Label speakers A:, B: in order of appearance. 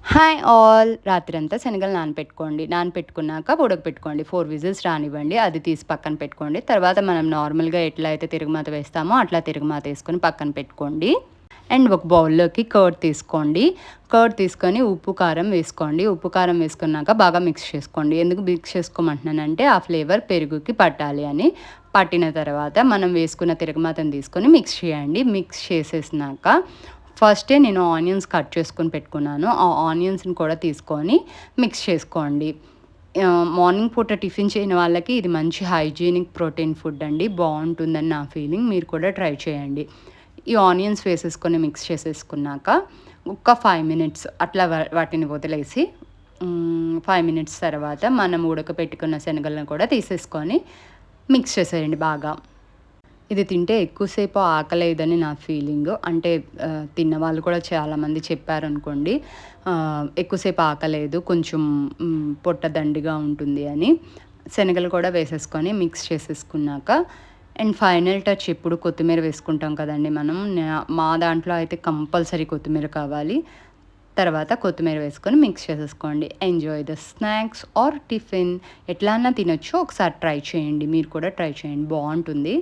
A: Hi all! రాత్రంతా శనగలు నానపెట్టుకున్నాక ఉడకపెట్టుకోండి. 4 whistles రానివ్వండి. అది తీసి పక్కన పెట్టుకోండి. తర్వాత మనం నార్మల్‌గా ఎట్లా అయితే తిరగమాత వేస్తామో అట్లా తిరగమాతేసుకొని పక్కన పెట్టుకోండి. అండ్ ఒక బౌల్‌లోకి కర్డ్ తీసుకోండి. కర్డ్ తీసుకొని ఉప్పు, కారం వేసుకోండి. ఉప్పు, కారం వేసుకున్నాక బాగా మిక్స్ చేసుకోండి. ఎందుకు మిక్స్ చేసుకోమంటున్నానంటే ఆ ఫ్లేవర్ పెరుగుకి పట్టాలి అని. పట్టిన తర్వాత మనం వేసుకున్న తిరగమాతను తీసుకొని మిక్స్ చేయండి. మిక్స్ చేసేసినాక ఫస్టే నేను ఆనియన్స్ కట్ చేసుకొని పెట్టుకున్నాను. ఆ ఆనియన్స్‌ని కూడా తీసుకొని మిక్స్ చేసుకోండి. మార్నింగ్ పూట టిఫిన్ చేయని వాళ్ళకి ఇది మంచి హైజీనిక్ ప్రోటీన్ ఫుడ్ అండి. బావుంటుందని నా ఫీలింగ్. మీరు కూడా ట్రై చేయండి. ఈ ఆనియన్స్ వేసేసుకొని మిక్స్ చేసేసుకున్నాక ఒక్క 5 మినిట్స్ అట్లా వాటిని వదిలేసి 5 మినిట్స్ తర్వాత మనం ఉడకపెట్టుకున్న శనగలను కూడా తీసేసుకొని మిక్స్ చేసేయండి బాగా. ఇది తింటే ఎక్కువ సేపు ఆకలేయదని నా ఫీలింగు. అంటే తిన్నవాళ్ళు కూడా చాలామంది చెప్పారనుకోండి. ఎక్కువసేపు ఆకలేయదు. కొంచెం పొట్ట దండిగా ఉంటుంది అని. శనగలు కూడా వేసేసుకొని మిక్స్ చేసేసుకున్నాక అండ్ ఫైనల్ టచ్ ఎప్పుడు కొత్తిమీర వేసుకుంటాం కదండీ మనం. మా దాంట్లో అయితే కంపల్సరీ కొత్తిమీర కావాలి. తర్వాత కొత్తిమీర వేసుకొని మిక్స్ చేసేసుకోండి. Enjoy the snacks or tiffin ఎట్లా అన్నా తినొచ్చు. ఒకసారి ట్రై చేయండి. మీరు కూడా ట్రై చేయండి. బావుంటుంది.